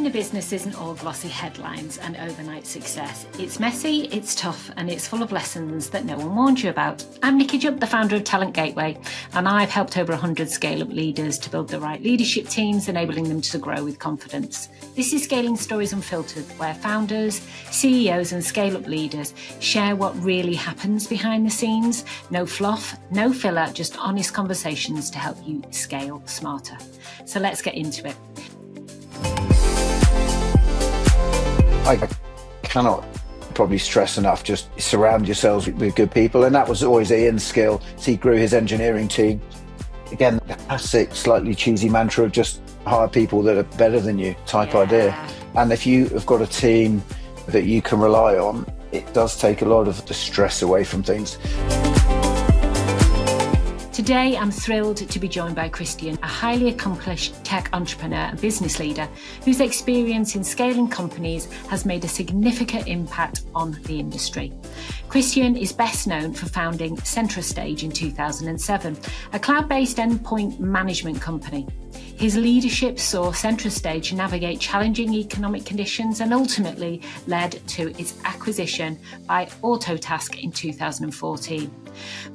Building a business isn't all glossy headlines and overnight success. It's messy, it's tough, and it's full of lessons that no one warned you about. I'm Nikki Jupp, the founder of Talent Gateway, and I've helped over 100 scale-up leaders to build the right leadership teams, enabling them to grow with confidence. This is Scaling Stories Unfiltered, where founders, CEOs, and scale-up leaders share what really happens behind the scenes. No fluff, no filler, just honest conversations to help you scale smarter. So let's get into it. I cannot probably stress enough, just surround yourselves with good people. And that was always Ian's skill. So he grew his engineering team. Again, the classic, slightly cheesy mantra of just hire people that are better than you type idea. And if you have got a team that you can rely on, it does take a lot of the stress away from things. Today, I'm thrilled to be joined by Christian, a highly accomplished tech entrepreneur and business leader whose experience in scaling companies has made a significant impact on the industry. Christian is best known for founding CentraStage in 2007, a cloud-based endpoint management company. His leadership saw CentraStage navigate challenging economic conditions and ultimately led to its acquisition by Autotask in 2014.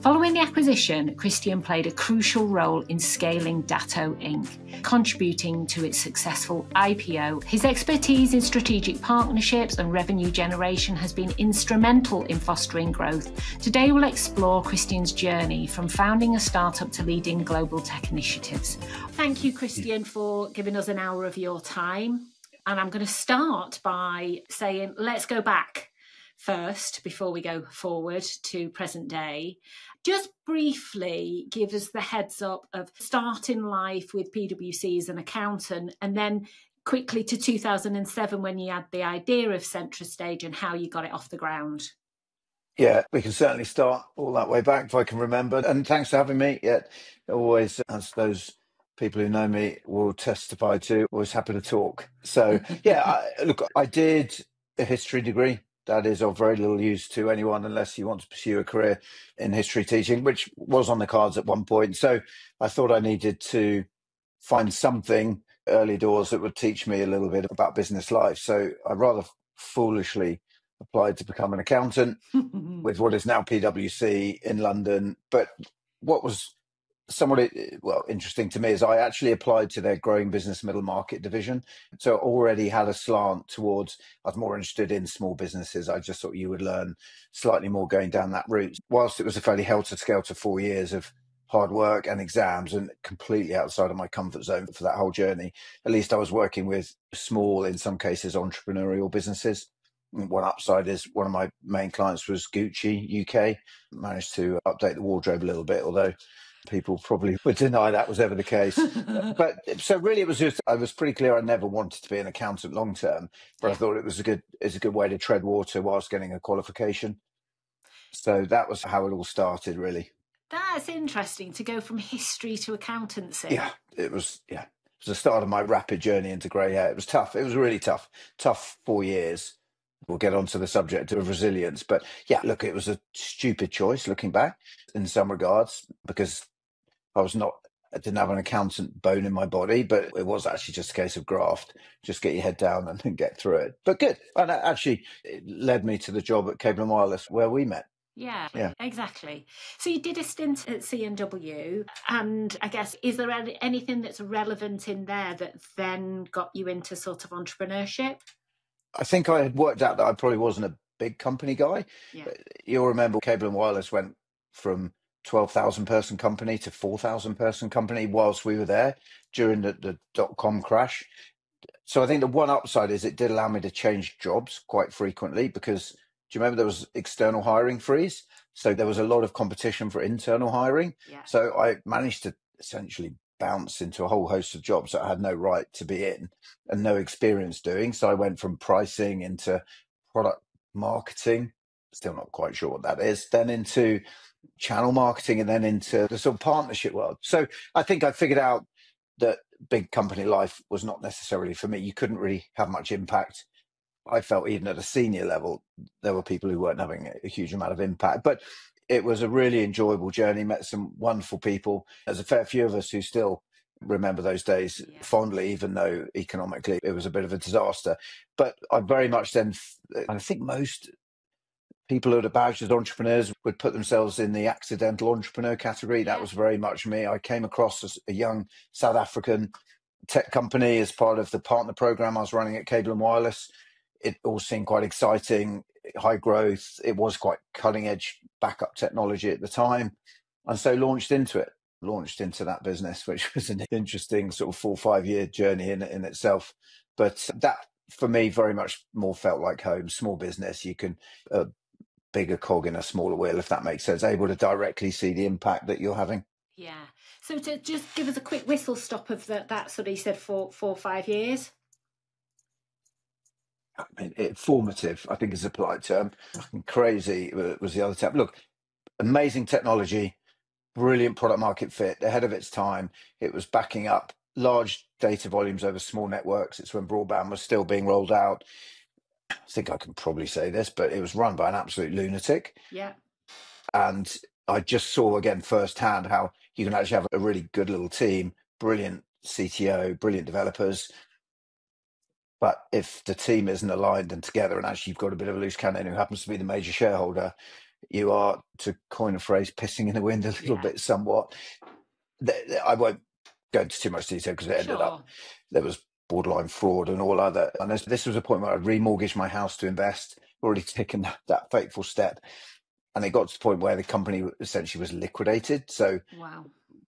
Following the acquisition, Christian played a crucial role in scaling Datto Inc., contributing to its successful IPO. His expertise in strategic partnerships and revenue generation has been instrumental in fostering growth. Today, we'll explore Christian's journey from founding a startup to leading global tech initiatives. Thank you, Christian, for giving us an hour of your time. And I'm going to start by saying, let's go back first before we go forward to present day. Just briefly give us the heads up of starting life with PwC as an accountant, and then quickly to 2007 when you had the idea of CentraStage and how you got it off the ground. Yeah, we can certainly start all that way back if I can remember. And thanks for having me. Yeah, always, as those people who know me will testify to, always happy to talk. So yeah, I did a history degree. That is of very little use to anyone unless you want to pursue a career in history teaching, which was on the cards at one point. So I thought I needed to find something early doors that would teach me a little bit about business life. So I rather foolishly applied to become an accountant with what is now PwC in London. But what was somewhat interesting to me is I actually applied to their growing business middle market division. So already had a slant towards, I was more interested in small businesses. I just thought you would learn slightly more going down that route. Whilst it was a fairly helter-skelter 4 years of hard work and exams and completely outside of my comfort zone for that whole journey, at least I was working with small, in some cases, entrepreneurial businesses. One upside is one of my main clients was Gucci UK. Managed to update the wardrobe a little bit, although people probably would deny that was ever the case. But so really it was just, I was pretty clear I never wanted to be an accountant long term, but I thought it was a good way to tread water whilst getting a qualification. So that was how it all started, really. That's interesting to go from history to accountancy. Yeah, it was the start of my rapid journey into grey hair. It was tough. It was really tough 4 years. We'll get onto the subject of resilience. But yeah, look, it was a stupid choice looking back in some regards, because I didn't have an accountant bone in my body, but it was actually just a case of graft. Just get your head down and then get through it. But good. And actually, it led me to the job at Cable & Wireless where we met. Yeah, exactly. So you did a stint at C&W, and I guess, is there anything that's relevant in there that then got you into sort of entrepreneurship? I think I had worked out that I probably wasn't a big company guy. Yeah. You'll remember Cable & Wireless went from 12,000 person company to 4,000 person company whilst we were there during the dot-com crash. So I think the one upside is it did allow me to change jobs quite frequently, because do you remember there was external hiring freeze? So there was a lot of competition for internal hiring. Yeah. So I managed to essentially bounce into a whole host of jobs that I had no right to be in and no experience doing. So I went from pricing into product marketing, still not quite sure what that is, then into channel marketing, and then into the sort of partnership world. So I think I figured out that big company life was not necessarily for me. You couldn't really have much impact. I felt even at a senior level, there were people who weren't having a huge amount of impact. But it was a really enjoyable journey, met some wonderful people. There's a fair few of us who still remember those days fondly, even though economically it was a bit of a disaster. But I very much then, and I think most people who are badged as entrepreneurs would put themselves in the accidental entrepreneur category. That was very much me. I came across as a young South African tech company as part of the partner program I was running at Cable and Wireless. It all seemed quite exciting, high growth. It was quite cutting edge backup technology at the time. And so launched into that business, which was an interesting sort of 4 or 5 year journey in itself. But that for me very much more felt like home. Small business, you can bigger cog in a smaller wheel, if that makes sense, able to directly see the impact that you're having. Yeah. So to just give us a quick whistle stop of that sort of, you said 4 or 5 years. I mean, formative, I think is a polite term. Crazy was the other term. Look, amazing technology, brilliant product market fit, ahead of its time. It was backing up large data volumes over small networks. It's when broadband was still being rolled out. I think I can probably say this, but it was run by an absolute lunatic. Yeah. And I just saw again firsthand how you can actually have a really good little team, brilliant CTO, brilliant developers. But if the team isn't aligned and together, and actually you've got a bit of a loose cannon who happens to be the major shareholder, you are, to coin a phrase, pissing in the wind a little bit somewhat. I won't go into too much detail because it ended up, there was borderline fraud and all other. And this was a point where I'd remortgaged my house to invest, already taken that fateful step. And it got to the point where the company essentially was liquidated. So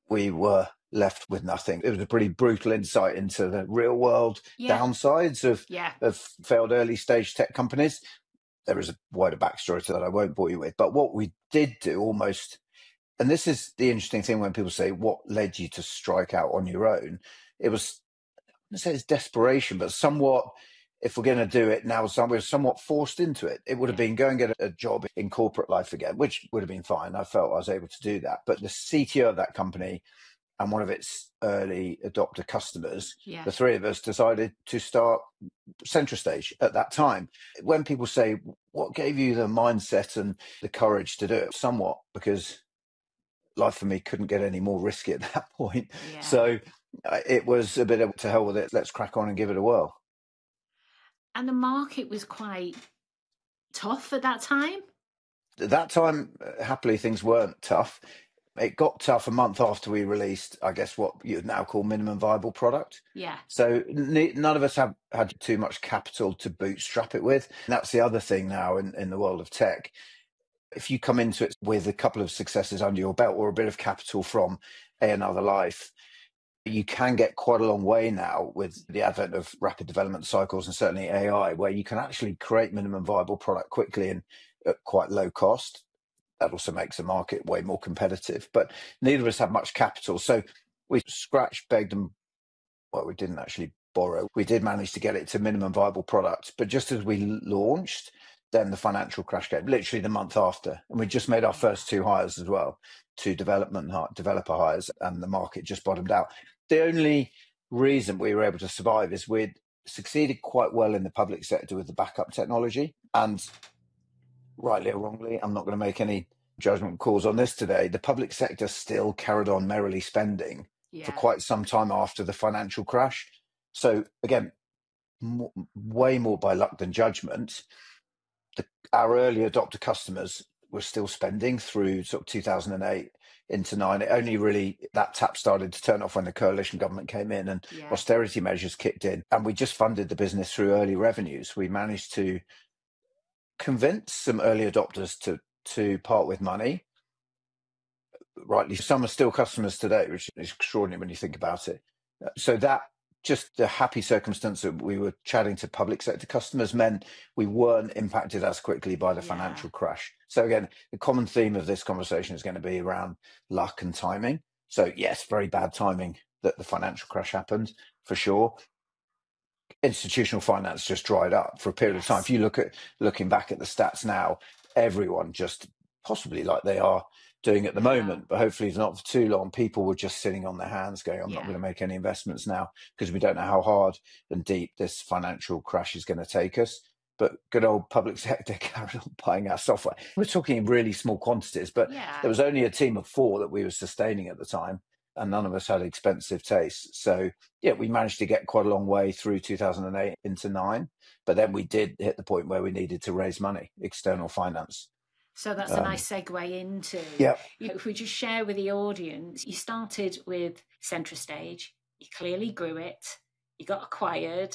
we were left with nothing. It was a pretty brutal insight into the real world downsides of failed early stage tech companies. There is a wider backstory to that I won't bore you with. But what we did do almost, and this is the interesting thing when people say, what led you to strike out on your own? It was, I wouldn't say it's desperation, but somewhat, if we're going to do it now, we're somewhat forced into it. It would have been go and get a job in corporate life again, which would have been fine. I felt I was able to do that. But the CTO of that company and one of its early adopter customers, the three of us decided to start CentraStage at that time. When people say, what gave you the mindset and the courage to do it? Somewhat because life for me couldn't get any more risky at that point. So it was a bit of to hell with it. Let's crack on and give it a whirl. And the market was quite tough at that time? At that time, happily, things weren't tough. It got tough a month after we released, I guess, what you'd now call minimum viable product. Yeah. So none of us have had too much capital to bootstrap it with. And that's the other thing now in the world of tech. If you come into it with a couple of successes under your belt or a bit of capital from another life, you can get quite a long way now with the advent of rapid development cycles and certainly AI, where you can actually create minimum viable product quickly and at quite low cost. That also makes the market way more competitive. But neither of us have much capital. So we scratched, begged, and well, we didn't actually borrow. We did manage to get it to minimum viable product. But just as we launched, then the financial crash came, literally the month after. And we just made our first 2 hires as well, 2 developer hires, and the market just bottomed out. The only reason we were able to survive is we'd succeeded quite well in the public sector with the backup technology. And rightly or wrongly, I'm not going to make any judgment calls on this today. The public sector still carried on merrily spending for quite some time after the financial crash. So again, way more by luck than judgment. Our early adopter customers were still spending through sort of 2008 into 9. It only really, that tap started to turn off when the coalition government came in and austerity measures kicked in. And we just funded the business through early revenues. We managed to convince some early adopters to part with money. Rightly, some are still customers today, which is extraordinary when you think about it. So that just the happy circumstance that we were chatting to public sector customers meant we weren't impacted as quickly by the financial crash. So again, the common theme of this conversation is going to be around luck and timing. So yes, very bad timing that the financial crash happened, for sure. Institutional finance just dried up for a period of time. If you looking back at the stats now, everyone just possibly like they are doing at the moment, but hopefully it's not for too long. People were just sitting on their hands going, I'm not going to make any investments now because we don't know how hard and deep this financial crash is going to take us. But good old public sector carried on buying our software. We're talking in really small quantities, but there was only a team of 4 that we were sustaining at the time. and none of us had expensive tastes. So yeah, we managed to get quite a long way through 2008 into 9, but then we did hit the point where we needed to raise money, external finance. So that's a nice segue into, if we just share with the audience, you started with CentraStage, you clearly grew it, you got acquired,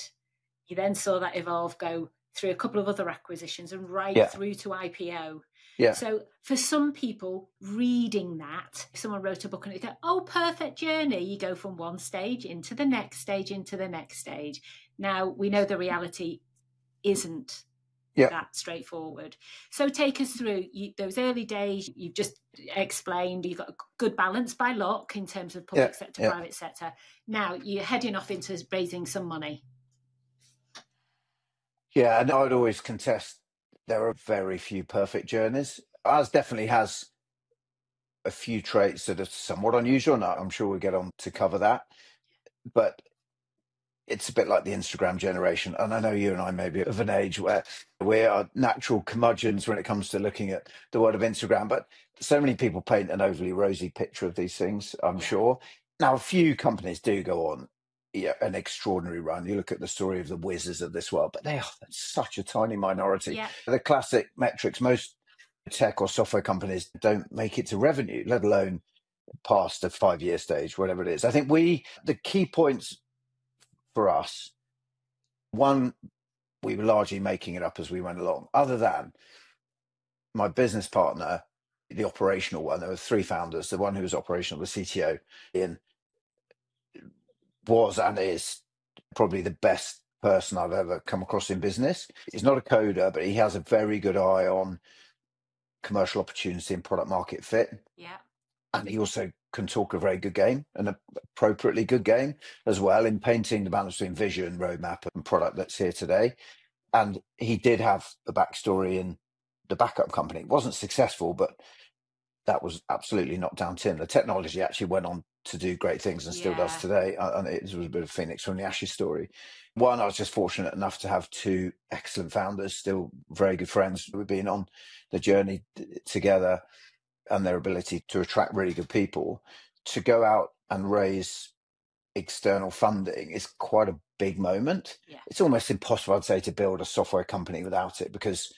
you then saw that evolve, go through a couple of other acquisitions and through to IPO. Yeah. So for some people reading that, if someone wrote a book and they go, oh, perfect journey, you go from one stage into the next stage, into the next stage. Now we know the reality isn't that straightforward. So take us through those early days. You've just explained you've got a good balance by luck in terms of public sector, private sector. Now you're heading off into raising some money. Yeah, and I'd always contest there are very few perfect journeys. Ours definitely has a few traits that are somewhat unusual, and I'm sure we'll get on to cover that. But it's a bit like the Instagram generation. And I know you and I may be of an age where we are natural curmudgeons when it comes to looking at the world of Instagram. But so many people paint an overly rosy picture of these things, I'm sure. Now, a few companies do go on an extraordinary run. You look at the story of the whizzes of this world, but they are such a tiny minority. Yeah. The classic metrics, most tech or software companies don't make it to revenue, let alone past the 5-year stage, whatever it is. I think the key points for us, one, we were largely making it up as we went along. Other than my business partner, the operational one, there were 3 founders. The one who was operational, the CTO, Ian, was and is probably the best person I've ever come across in business. He's not a coder, but he has a very good eye on commercial opportunity and product market fit. Yeah. And he also can talk a very good game, an appropriately good game as well, in painting the balance between vision, roadmap, and product that's here today. And he did have a backstory in the backup company. It wasn't successful, but that was absolutely not down to him. The technology actually went on to do great things and still does today. And it was a bit of Phoenix from the ashes story. One, I was just fortunate enough to have 2 excellent founders, still very good friends. We've been on the journey together, and their ability to attract really good people to go out and raise external funding is quite a big moment. Yeah. It's almost impossible, I'd say, to build a software company without it, because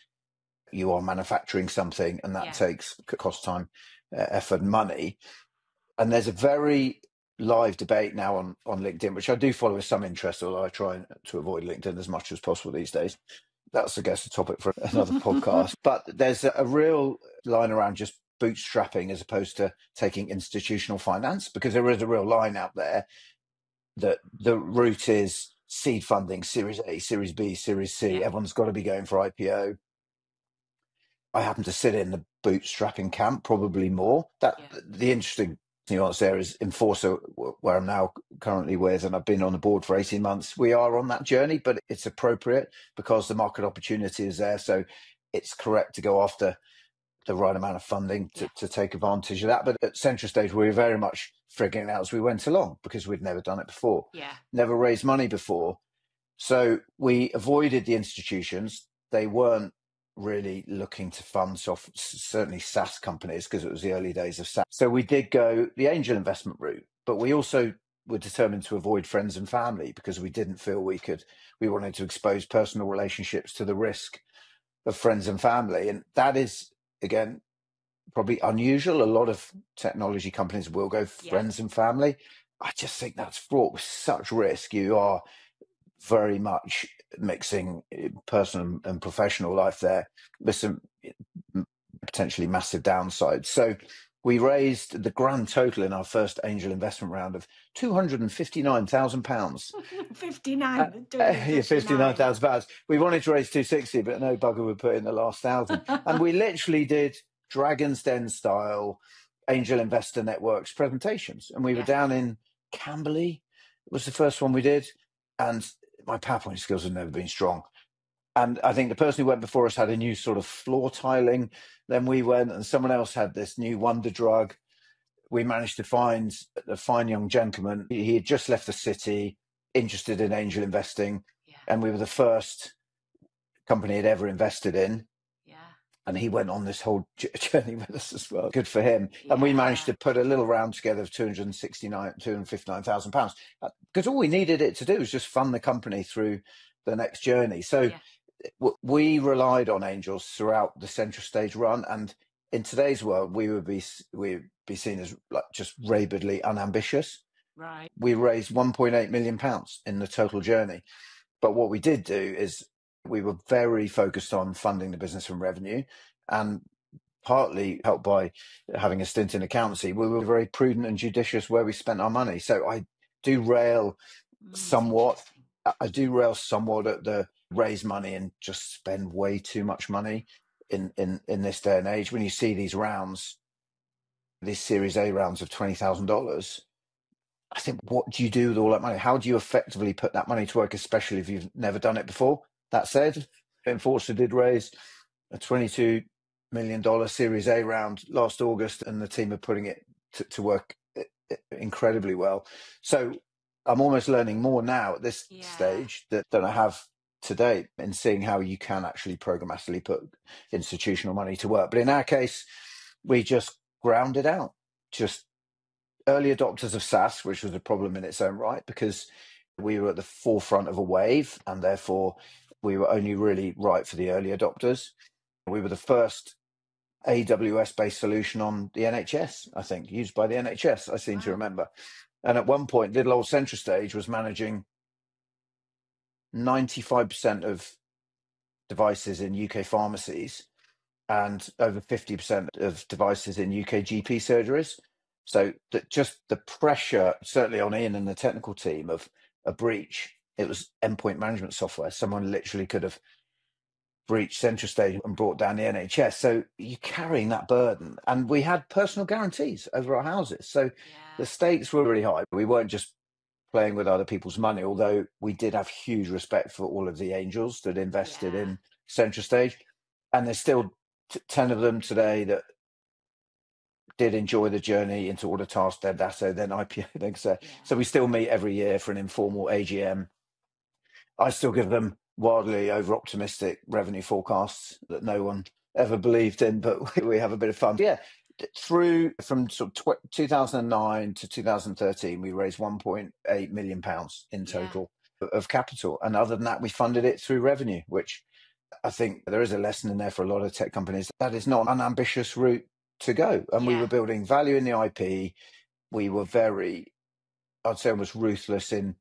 you are manufacturing something, and that takes cost, time, effort, and money. And there's a very live debate now on LinkedIn, which I do follow with some interest, although I try to avoid LinkedIn as much as possible these days. That's, I guess, a topic for another podcast. But there's a real line around just bootstrapping as opposed to taking institutional finance, because there is a real line out there that the route is seed funding, Series A, Series B, Series C. Everyone's got to be going for IPO. I happen to sit in the bootstrapping camp, probably more. The interesting nuance there is Inforcer, where I'm now currently with, and I've been on the board for 18 months. We are on that journey, but it's appropriate because the market opportunity is there. So it's correct to go after the right amount of funding to take advantage of that. But at CentraStage, we were very much figuring it out as we went along, because we'd never done it before, never raised money before. So we avoided the institutions. They weren't really looking to fund certainly SaaS companies, because it was the early days of SaaS. So we did go the angel investment route, but we also were determined to avoid friends and family, because we didn't feel we wanted to expose personal relationships to the risk of friends and family. And that is, again, probably unusual. A lot of technology companies will go friends and family. I just think that's fraught with such risk. You are very much mixing personal and professional life there with some potentially massive downsides. So we raised the grand total in our first angel investment round of £259,000. 59,000 pounds. We wanted to raise 260, but no bugger would put in the last 1,000. And we literally did Dragon's Den style angel investor networks presentations. And we were down in Camberley. It was the first one we did. And my PowerPoint skills have never been strong. And I think the person who went before us had a new sort of floor tiling. Then we went, and someone else had this new wonder drug. We managed to find a fine young gentleman. He had just left the city, interested in angel investing. And we were the first company he'd ever invested in. And he went on this whole journey with us as well. Good for him. And we managed to put a little round together of £259,000, because all we needed it to do was just fund the company through the next journey. So we relied on angels throughout the CentraStage run. And in today's world, we'd be seen as like just rabidly unambitious. Right. We raised £1.8 million in the total journey. But what we did do is we were very focused on funding the business from revenue, and partly helped by having a stint in accountancy, we were very prudent and judicious where we spent our money. So I do rail somewhat. I do rail somewhat at the raise money and just spend way too much money in this day and age. When you see these rounds, these Series A rounds of $20,000, I think, what do you do with all that money? How do you effectively put that money to work, especially if you've never done it before? That said, Inforcer did raise a $22 million Series A round last August, and the team are putting it to work incredibly well. So I'm almost learning more now at this stage than I have to date in seeing how you can actually programmatically put institutional money to work. But in our case, we just ground it out. Just early adopters of SaaS, which was a problem in its own right, because we were at the forefront of a wave, and therefore we were only really right for the early adopters. We were the first AWS-based solution on the NHS, I think, used by the NHS, I seem to remember. And at one point, little old CentraStage was managing 95% of devices in UK pharmacies and over 50% of devices in UK GP surgeries. So that just the pressure, certainly on Ian and the technical team, of a breach, it was endpoint management software. Someone literally could have breached CentraStage and brought down the NHS. So you're carrying that burden. And we had personal guarantees over our houses. So the stakes were really high. We weren't just playing with other people's money, although we did have huge respect for all of the angels that invested in CentraStage. And there's still 10 of them today that did enjoy the journey into Autotask, then Datto, then IPO. So we still meet every year for an informal AGM. I still give them wildly over-optimistic revenue forecasts that no one ever believed in, but we have a bit of fun. Yeah, from sort of 2009 to 2013, we raised £1.8 million in total of capital. And other than that, we funded it through revenue, which I think there is a lesson in there for a lot of tech companies. That is not an ambitious route to go. And we were building value in the IP. We were very, I'd say, almost ruthless in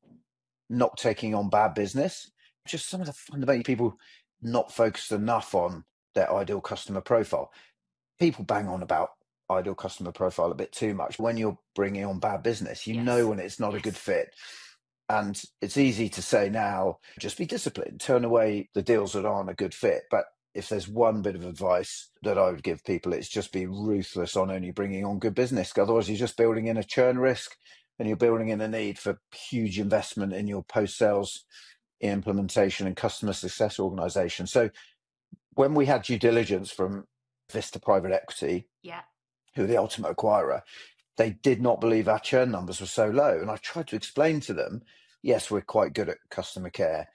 not taking on bad business. Just some of the fundamental people not focused enough on their ideal customer profile. People bang on about ideal customer profile a bit too much. When you're bringing on bad business, you know when it's not a good fit. And it's easy to say now, just be disciplined, turn away the deals that aren't a good fit. But if there's one bit of advice that I would give people, it's just be ruthless on only bringing on good business. Otherwise, you're just building in a churn risk, and you're building in a need for huge investment in your post-sales implementation and customer success organization. So when we had due diligence from Vista Private Equity, who are the ultimate acquirer, they did not believe our churn numbers were so low. And I tried to explain to them, yes, we're quite good at customer care,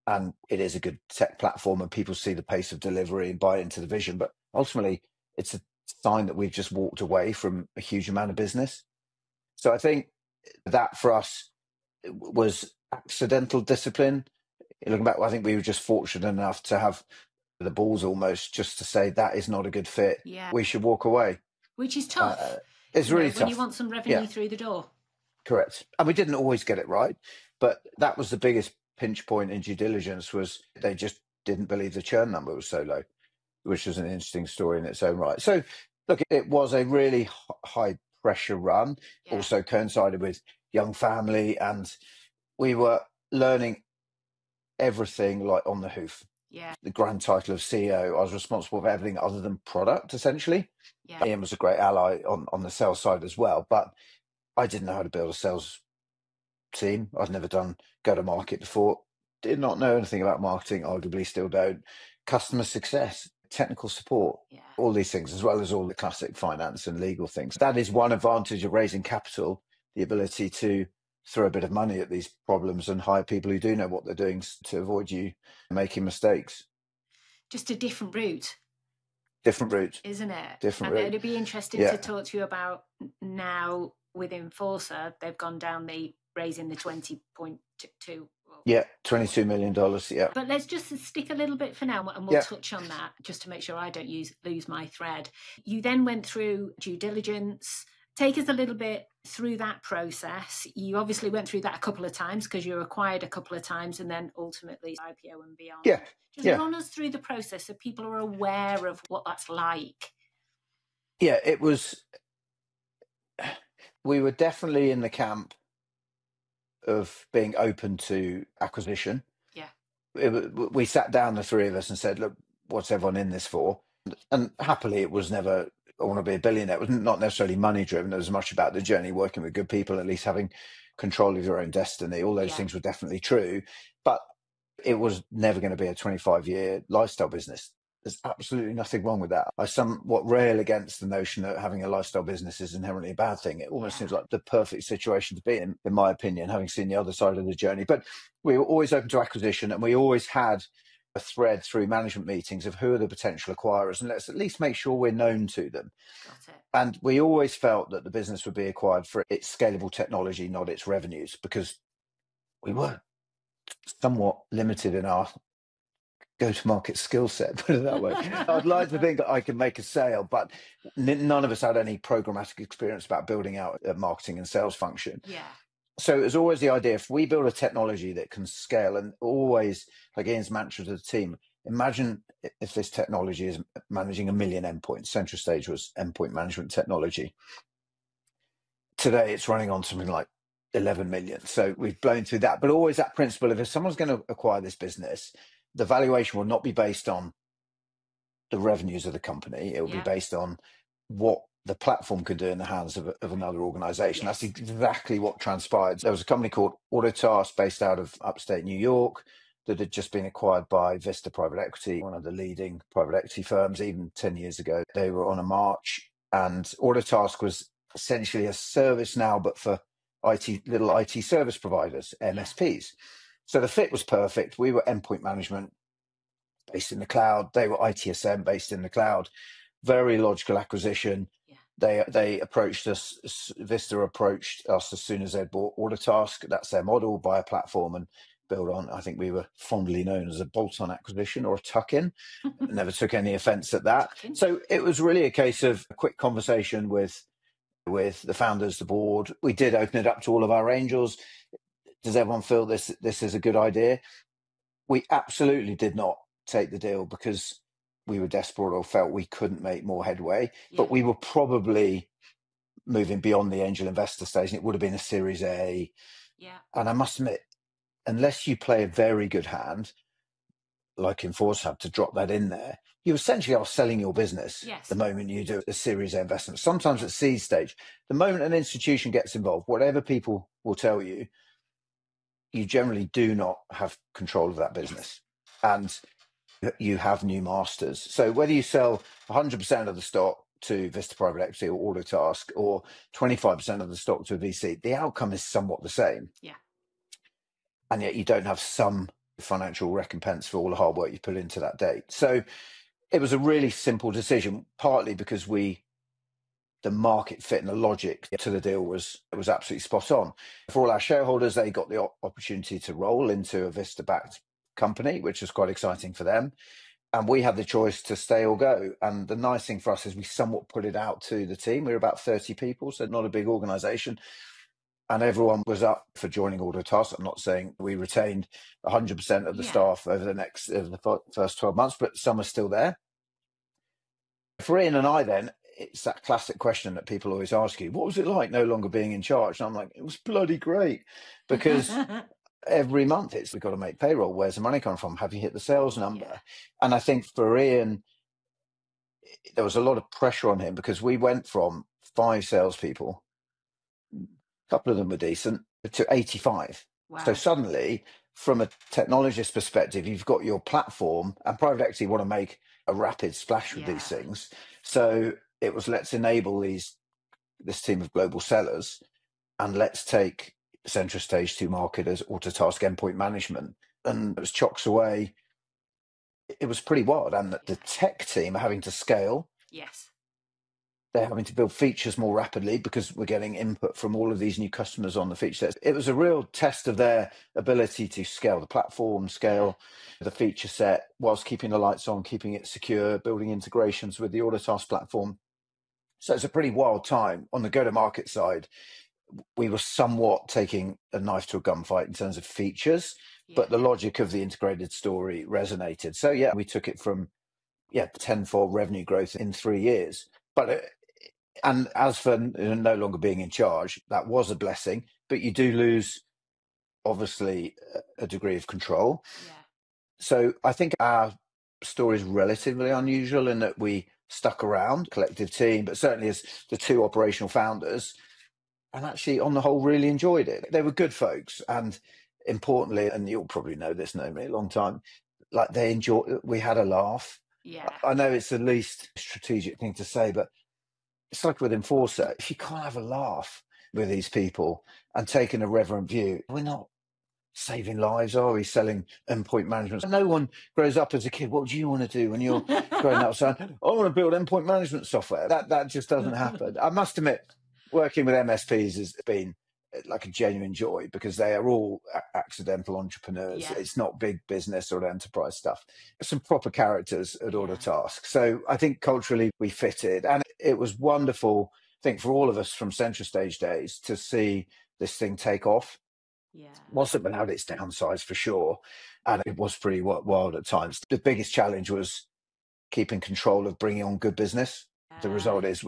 and it is a good tech platform, and people see the pace of delivery and buy into the vision. But ultimately, it's a sign that we've just walked away from a huge amount of business. So I think that for us was accidental discipline. Looking back, I think we were just fortunate enough to have the balls almost just to say that is not a good fit. We should walk away. Which is tough. It's really tough. When you want some revenue through the door. Correct. And we didn't always get it right, but that was the biggest pinch point in due diligence, was they just didn't believe the churn number was so low, which was an interesting story in its own right. So look, it was a really high pressure run, also coincided with young family, and we were learning everything like on the hoof. The grand title of CEO, I was responsible for everything other than product, essentially. Ian was a great ally on the sales side as well, but I didn't know how to build a sales team. I'd never done go-to-market before, did not know anything about marketing, arguably still don't. Customer success, technical support, all these things, as well as all the classic finance and legal things. That is one advantage of raising capital, the ability to throw a bit of money at these problems and hire people who do know what they're doing to avoid you making mistakes. Just a different route. different route. Isn't it? Different And route. it'd be interesting to talk to you about now with Inforcer. They've gone down raising the 20.2. Yeah, $22 million. Yeah. But let's just stick a little bit for now, and we'll touch on that just to make sure I don't lose my thread. You then went through due diligence. Take us a little bit through that process. You obviously went through that a couple of times because you were acquired a couple of times and then ultimately IPO and beyond. Yeah. Just run us through the process so people are aware of what that's like. Yeah, it was. We were definitely in the camp of being open to acquisition. Yeah. We sat down, the three of us, and said, look, what's everyone in this for? And happily, it was never, I want to be a billionaire. It was not necessarily money driven. It was much about the journey, working with good people, at least having control of your own destiny. All those things were definitely true. But it was never going to be a 25-year lifestyle business. There's absolutely nothing wrong with that. I somewhat rail against the notion that having a lifestyle business is inherently a bad thing. It almost seems like the perfect situation to be in my opinion, having seen the other side of the journey. But we were always open to acquisition, and we always had a thread through management meetings of who are the potential acquirers, and let's at least make sure we're known to them. Got it. And we always felt that the business would be acquired for its scalable technology, not its revenues, because we were somewhat limited in our go-to-market skill set, put it that way. I'd like to think that I can make a sale, but none of us had any programmatic experience about building out a marketing and sales function. Yeah. So it was always the idea, if we build a technology that can scale, and always, like Ian's mantra to the team, imagine if this technology is managing 1 million endpoints. CentraStage was endpoint management technology. Today, it's running on something like 11 million. So we've blown through that. But always that principle of, if someone's going to acquire this business, the valuation will not be based on the revenues of the company. It will be based on what the platform could do in the hands of another organization. That's exactly what transpired. There was a company called Autotask based out of upstate New York that had just been acquired by Vista Private Equity, one of the leading private equity firms. Even 10 years ago, they were on a march, and Autotask was essentially a service now, but for little IT service providers, MSPs. So the fit was perfect. We were endpoint management based in the cloud. They were ITSM based in the cloud. Very logical acquisition. They approached us. Vista approached us as soon as they'd bought Autotask. That's their model: buy a platform and build on. I think we were fondly known as a bolt-on acquisition or a tuck-in. Never took any offense at that. So it was really a case of a quick conversation with the founders, the board. We did open it up to all of our angels. Does everyone feel this is a good idea? We absolutely did not take the deal because we were desperate or felt we couldn't make more headway, but we were probably moving beyond the angel investor stage, and it would have been a Series A. Yeah. And I must admit, unless you play a very good hand, like Inforcer had to drop that in there, you essentially are selling your business the moment you do a Series A investment. Sometimes at seed stage, the moment an institution gets involved, whatever people will tell you, you generally do not have control of that business. And you have new masters. So whether you sell 100% of the stock to Vista Private Equity or Autotask, or 25% of the stock to a VC, the outcome is somewhat the same. Yeah. And yet you don't have some financial recompense for all the hard work you put into that date. So it was a really simple decision, partly because the market fit and the logic to the deal was absolutely spot on. For all our shareholders, they got the opportunity to roll into a Vista-backed company, which was quite exciting for them. And we had the choice to stay or go. And the nice thing for us is we somewhat put it out to the team. We were about 30 people, so not a big organization. And everyone was up for joining Autotask. I'm not saying we retained 100% of the staff over the first 12 months, but some are still there. For Ian and I, then, it's that classic question that people always ask you: what was it like no longer being in charge? And I'm like, it was bloody great, because every month we've got to make payroll. Where's the money coming from? Have you hit the sales number? Yeah. And I think for Ian, there was a lot of pressure on him because we went from 5 salespeople, a couple of them were decent, to 85. Wow. So suddenly, from a technologist perspective, you've got your platform, and private equity want to make a rapid splash with these things. So it was, let's enable this team of global sellers, and let's take CentraStage to market as Autotask endpoint management. And it was chocks away. it was pretty wild. And the tech team are having to scale. Yes. They're having to build features more rapidly because we're getting input from all of these new customers on the feature sets. It was a real test of their ability to scale the platform, scale the feature set, whilst keeping the lights on, keeping it secure, building integrations with the Autotask platform. So it's a pretty wild time. On the go-to-market side, we were somewhat taking a knife to a gunfight in terms of features, but the logic of the integrated story resonated. So yeah, we took it from tenfold revenue growth in 3 years. But and as for no longer being in charge, that was a blessing, but you do lose, obviously, a degree of control. Yeah. So I think our story is relatively unusual in that we stuck around, collective team, but certainly as the two operational founders, and actually, on the whole, really enjoyed it. They were good folks, and importantly, and you'll probably know this, know me a long time, like we had a laugh. Yeah. I know it's the least strategic thing to say, but it's like with Inforcer, if you can't have a laugh with these people and taking a reverent view, we're not saving lives, are we? Selling endpoint management. No one grows up as a kid. What do you want to do when you're growing up saying, I want to build endpoint management software? That just doesn't happen. I must admit, working with MSPs has been like a genuine joy because they are all accidental entrepreneurs. Yeah. It's not big business or enterprise stuff. Some proper characters at Autotask. So I think culturally we fitted, and it was wonderful, I think, for all of us from CentraStage days to see this thing take off. Yeah. Wasn't without its downsides for sure, and it was pretty wild at times. The biggest challenge was keeping control of bringing on good business. The result is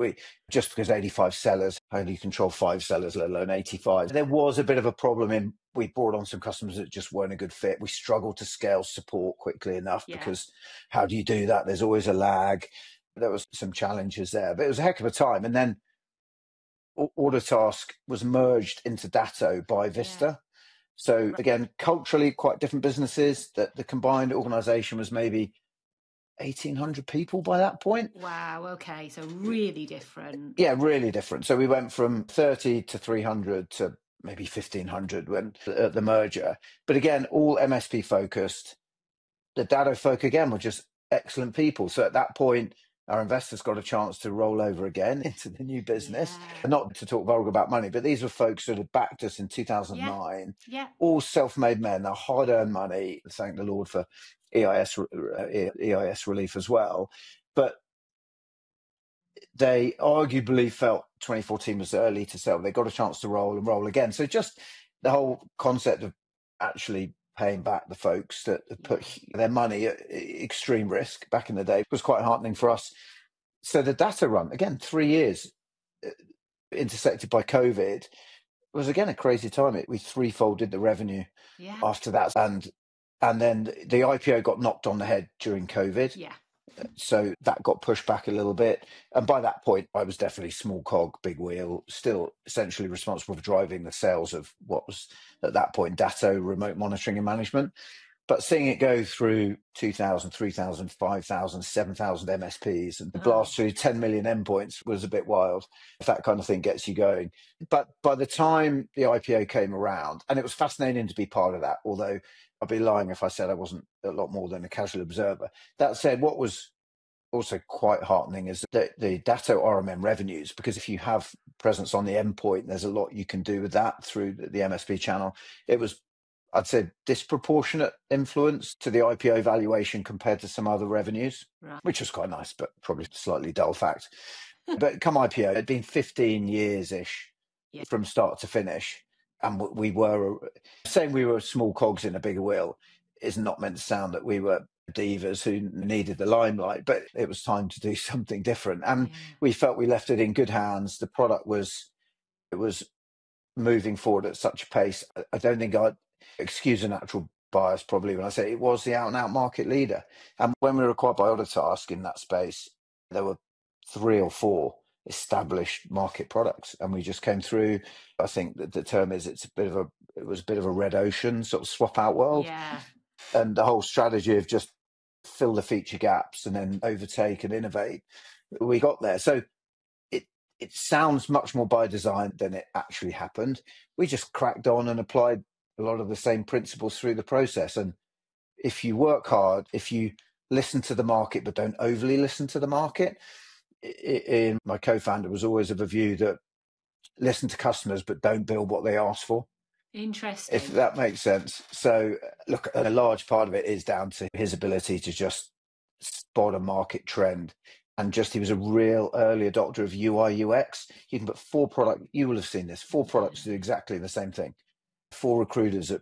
just because 85 sellers only control 5 sellers, let alone 85. There was a bit of a problem in we brought on some customers that just weren't a good fit. We struggled to scale support quickly enough because how do you do that? There's always a lag. There was some challenges there, but it was a heck of a time. And then Autotask was merged into Datto by Vista. So again, culturally quite different businesses. That the combined organization was maybe 1,800 people by that point. Wow. Okay. So really different. Yeah, really different. So we went from 30 to 300 to maybe 1,500 when at the merger. But again, all MSP focused. The Datto folk again were just excellent people. So at that point, our investors got a chance to roll over again into the new business. Not to talk vulgar about money, but these were folks that had backed us in 2009. All self-made men, they're hard-earned money. Thank the Lord for EIS relief as well. But they arguably felt 2014 was early to sell. They got a chance to roll and roll again. So just the whole concept of actually paying back the folks that put their money at extreme risk back in the day was quite heartening for us. So the Datto run, again, 3 years intersected by COVID, was again a crazy time. We threefolded the revenue after that. And then the IPO got knocked on the head during COVID. So that got pushed back a little bit. And by that point, I was definitely small cog, big wheel, still essentially responsible for driving the sales of what was at that point Datto remote monitoring and management. But seeing it go through 2,000, 3,000, 5,000, 7,000 MSPs and the blast through 10 million endpoints was a bit wild, if that kind of thing gets you going. But by the time the IPO came around, and it was fascinating to be part of that, although I'd be lying if I said I wasn't a lot more than a casual observer. That said, what was also quite heartening is the Datto RMM revenues, because if you have presence on the endpoint, there's a lot you can do with that through the MSP channel. It was, I'd say, disproportionate influence to the IPO valuation compared to some other revenues, which was quite nice, but probably slightly dull fact. But come IPO, it'd been 15 years-ish from start to finish. And we were saying we were small cogs in a bigger wheel is not meant to sound that we were divas who needed the limelight, but it was time to do something different. And we felt we left it in good hands. The product was moving forward at such a pace. I don't think I'd excuse a natural bias probably when I say it was the out and out market leader. And when we were acquired by Autotask in that space, there were 3 or 4 established market products, and we just came through. I think that the term is it was a bit of a red ocean sort of swap out world, and the whole strategy of just fill the feature gaps and then overtake and innovate, we got there. So it sounds much more by design than it actually happened. We just cracked on and applied a lot of the same principles through the process. And if you work hard, if you listen to the market, but don't overly listen to the market. My co-founder was always of a view that listen to customers, but don't build what they ask for. Interesting. If that makes sense. So look, a large part of it is down to his ability to just spot a market trend. And just, he was a real early adopter of UI UX. You can put 4 products, you will have seen this, 4 products do exactly the same thing. 4 recruiters that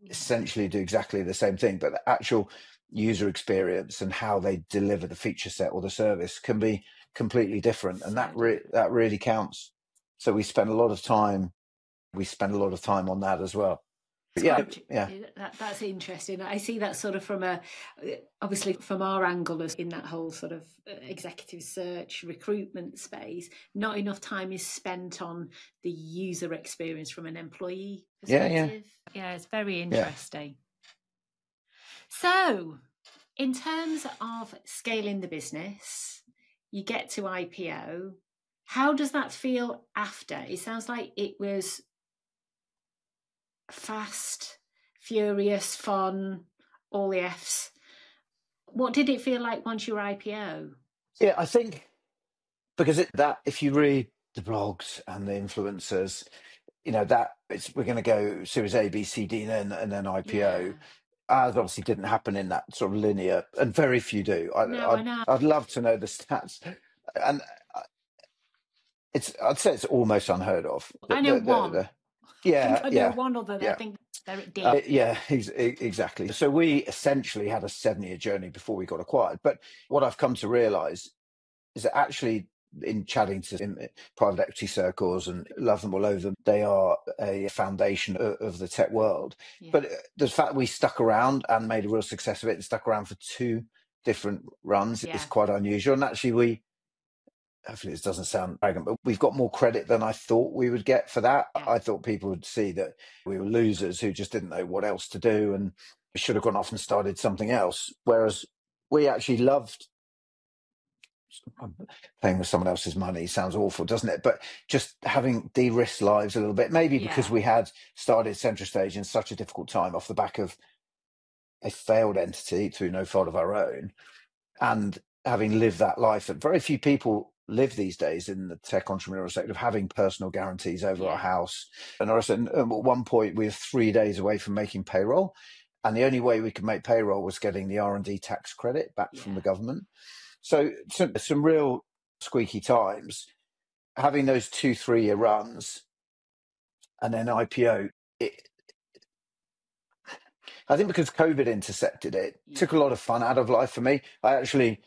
essentially do exactly the same thing, but the actual user experience and how they deliver the feature set or the service can be completely different. And that really counts. So we spend a lot of time on that as well. That's interesting. I see that sort of from obviously from our angle as in that whole sort of executive search recruitment space, not enough time is spent on the user experience from an employee perspective. Yeah, it's very interesting. So in terms of scaling the business, you get to IPO. How does that feel after? It sounds like it was fast, furious, fun, all the Fs. What did it feel like once you were IPO? Yeah, I think because if you read the blogs and the influencers, that we're going to go Series A, B, C, D, and then IPO. Yeah. As obviously didn't happen in that sort of linear, and very few do. I'd love to know the stats, and I'd say it's almost unheard of. I know one. I know one other. I think they're at D. Exactly. So we essentially had a 7-year journey before we got acquired. But what I've come to realise is that actually, in chatting to in private equity circles and love them all over them, they are a foundation of the tech world. Yeah. But the fact that we stuck around and made a real success of it and stuck around for 2 different runs is quite unusual. And actually hopefully this doesn't sound arrogant, but we've got more credit than I thought we would get for that. Yeah. I thought people would see that we were losers who just didn't know what else to do and should have gone off and started something else. Whereas we actually loved playing with someone else's money. Sounds awful, doesn't it? But just having de-risked lives a little bit, maybe because we had started CentraStage in such a difficult time off the back of a failed entity through no fault of our own, and having lived that life that very few people live these days in the tech entrepreneurial sector, of having personal guarantees over our house. And at one point we were 3 days away from making payroll, and the only way we could make payroll was getting the R&D tax credit back from the government. So some real squeaky times. Having those 2-3 year runs and then IPO, I think because COVID intersected it, took a lot of fun out of life for me. I actually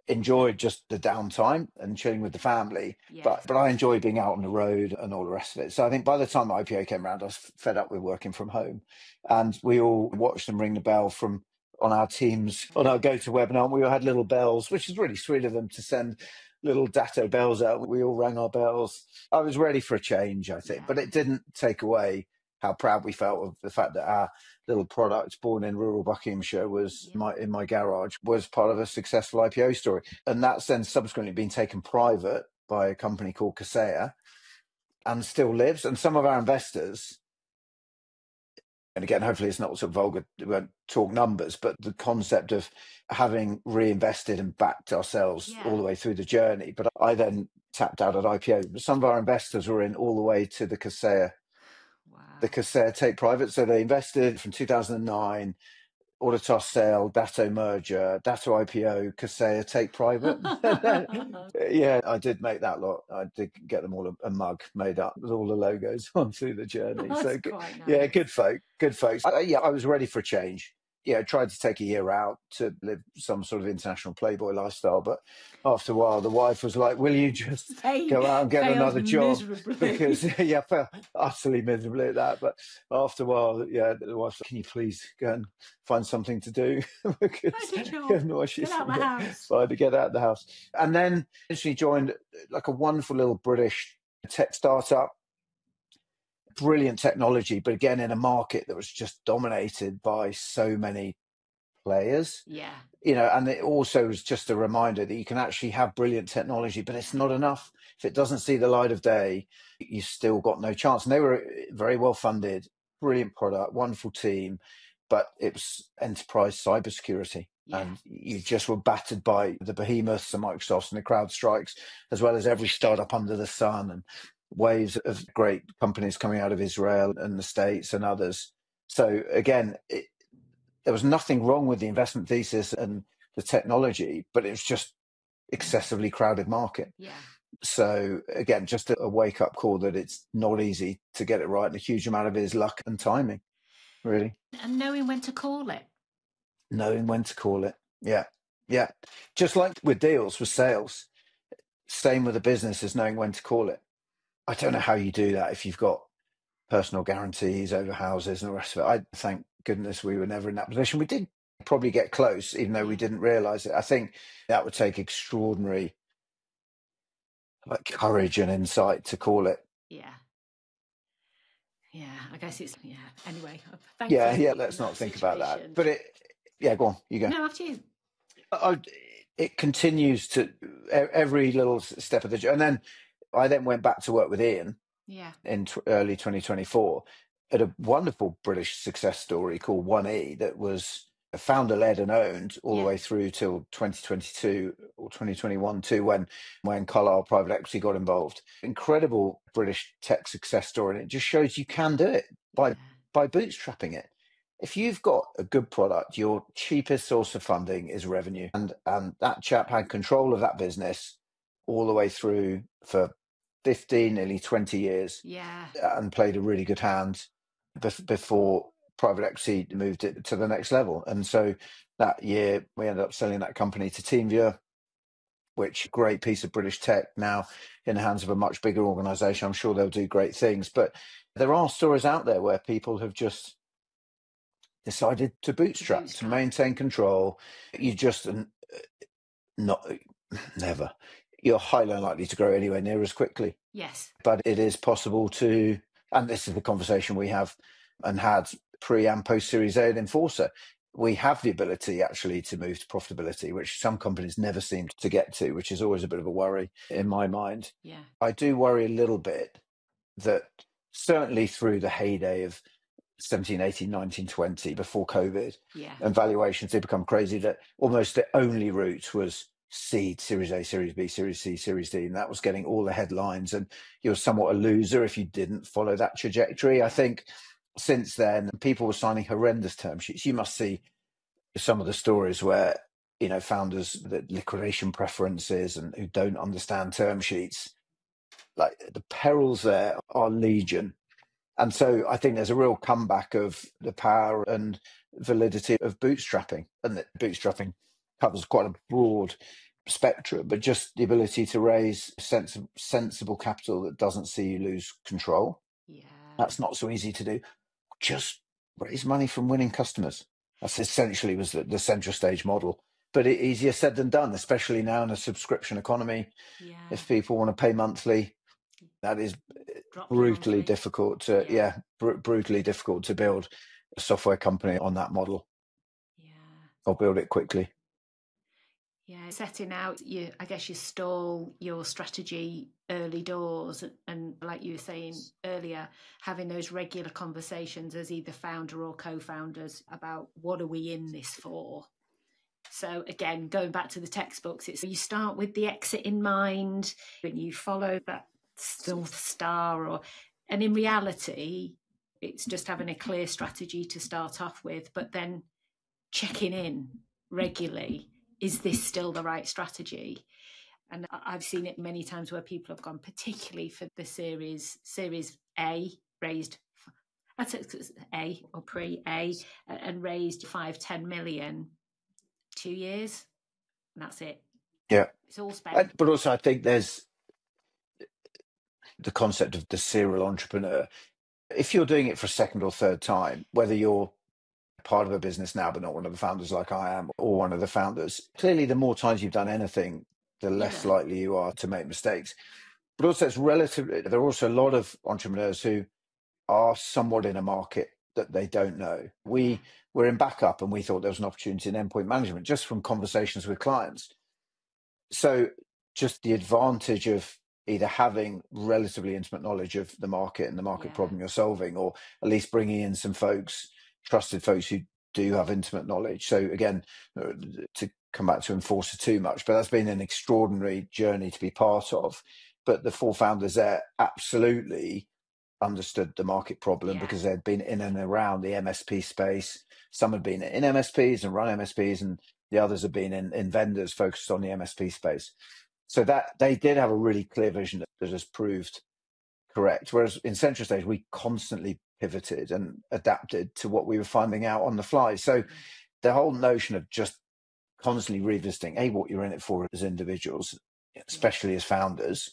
enjoyed just the downtime and chilling with the family, but I enjoy being out on the road and all the rest of it. So I think by the time IPO came around, I was fed up with working from home, and we all watched them ring the bell from on our Teams, on our GoToWebinar, and we all had little bells, which is really sweet of them to send little Datto bells out. We all rang our bells. I was ready for a change, I think, but it didn't take away how proud we felt of the fact that our little product, born in rural Buckinghamshire, was in my garage, was part of a successful IPO story. And that's then subsequently been taken private by a company called Kaseya and still lives. And some of our investors, and again, hopefully it's not sort of vulgar, we won't talk numbers, but the concept of having reinvested and backed ourselves all the way through the journey. But I then tapped out at IPO. But some of our investors were in all the way to the Kaseya. The Kaseya take private. So they invested from 2009, Autotask sale, Datto merger, Datto IPO, Kaseya take private. I did make that lot. I did get them all a mug made up with all the logos on through the journey. So quite nice. Good folks. I was ready for a change. Tried to take a year out to live some sort of international playboy lifestyle, but after a while, the wife was like, "Will you just go out and get another job?" Because fell utterly miserably at that. But after a while, the wife said, "Can you please go and find something to do?" Because get out the house. So I had to get out of the house, and then she joined like a wonderful little British tech startup. Brilliant technology, but again in a market that was just dominated by so many players. And it also was just a reminder that you can actually have brilliant technology, but it's not enough. If it doesn't see the light of day, you still got no chance. And they were very well funded, brilliant product, wonderful team, but it was enterprise cybersecurity. Yeah. And you just were battered by the behemoths, the Microsofts and the CrowdStrikes, as well as every startup under the sun, and waves of great companies coming out of Israel and the States and others. So again, there was nothing wrong with the investment thesis and the technology, but it was just excessively crowded market. Yeah. So again, just a wake-up call that it's not easy to get it right, and a huge amount of it is luck and timing, really. And knowing when to call it. Knowing when to call it. Yeah. Just like with deals, with sales, same with a business is knowing when to call it. I don't know how you do that if you've got personal guarantees over houses and the rest of it. I thank goodness we were never in that position. We did probably get close, even though we didn't realize it. I think that would take extraordinary courage and insight to call it. Yeah, I guess it's, anyway. Thankfully, Yeah, let's not think about that. But go on, you go. No, after you. It continues to every little step of the journey. And then I went back to work with Ian in early 2024 at a wonderful British success story called 1E that was founder-led and owned all the way through till 2022 or 2021 too, when Carlyle Private Equity got involved. Incredible British tech success story, and it just shows you can do it by bootstrapping it. If you've got a good product, your cheapest source of funding is revenue, and that chap had control of that business all the way through for 15, nearly 20 years, and played a really good hand before private equity moved it to the next level. And so that year we ended up selling that company to TeamViewer, which great piece of British tech, now in the hands of a much bigger organization. I'm sure they'll do great things, but there are stories out there where people have just decided to bootstrap, to maintain control. You just never. You're highly unlikely to grow anywhere near as quickly. Yes. But it is possible to, and this is the conversation we have and had pre and post Series A at Inforcer. We have the ability actually to move to profitability, which some companies never seem to get to, which is always a bit of a worry in my mind. Yeah. I do worry a little bit that certainly through the heyday of 17, 18, 19, 20, before COVID, and valuations did become crazy, that almost the only route was seed, Series A, Series B, Series C, Series D, and that was getting all the headlines, and you're somewhat a loser if you didn't follow that trajectory. I think since then, people were signing horrendous term sheets. You must see some of the stories where, founders that liquidation preferences and who don't understand term sheets, like the perils there are legion. And so I think there's a real comeback of the power and validity of bootstrapping, and that bootstrapping covers quite a broad spectrum, but just the ability to raise sensible capital that doesn't see you lose control. Yeah. That's not so easy to do. Just raise money from winning customers. That's essentially was the CentraStage model, but easier said than done, especially now in a subscription economy. Yeah. If people want to pay monthly, that is brutally difficult to brutally difficult to build a software company on that model, or build it quickly. Setting out your stall, your strategy early doors, and like you were saying earlier, having those regular conversations as either founder or co-founders about what are we in this for. So again, going back to the textbooks, it's you start with the exit in mind and you follow that North Star, and in reality, it's just having a clear strategy to start off with, but then checking in regularly. Is this still the right strategy? And I've seen it many times where people have gone, particularly for the Series A, raised, that's A or pre-A, and raised 5-10 million, 2 years, and that's it. Yeah. It's all spent. But also I think there's the concept of the serial entrepreneur. If you're doing it for a second or third time, whether you're part of a business now but not one of the founders like I am, or one of the founders, clearly the more times you've done anything, the less likely you are to make mistakes. But also it's there are also a lot of entrepreneurs who are somewhat in a market that they don't know. We were in backup and we thought there was an opportunity in endpoint management just from conversations with clients. So just the advantage of either having relatively intimate knowledge of the market and the market problem you're solving, or at least bringing in some folks, trusted folks who do have intimate knowledge. So again, to come back to Inforcer too much, but that's been an extraordinary journey to be part of. But the 4 founders there absolutely understood the market problem because they'd been in and around the MSP space. Some had been in MSPs and run MSPs, and the others had been in vendors focused on the MSP space. So that they did have a really clear vision that has proved correct. Whereas in CentraStage, we constantly pivoted and adapted to what we were finding out on the fly. So the whole notion of just constantly revisiting, what you're in it for as individuals, especially as founders,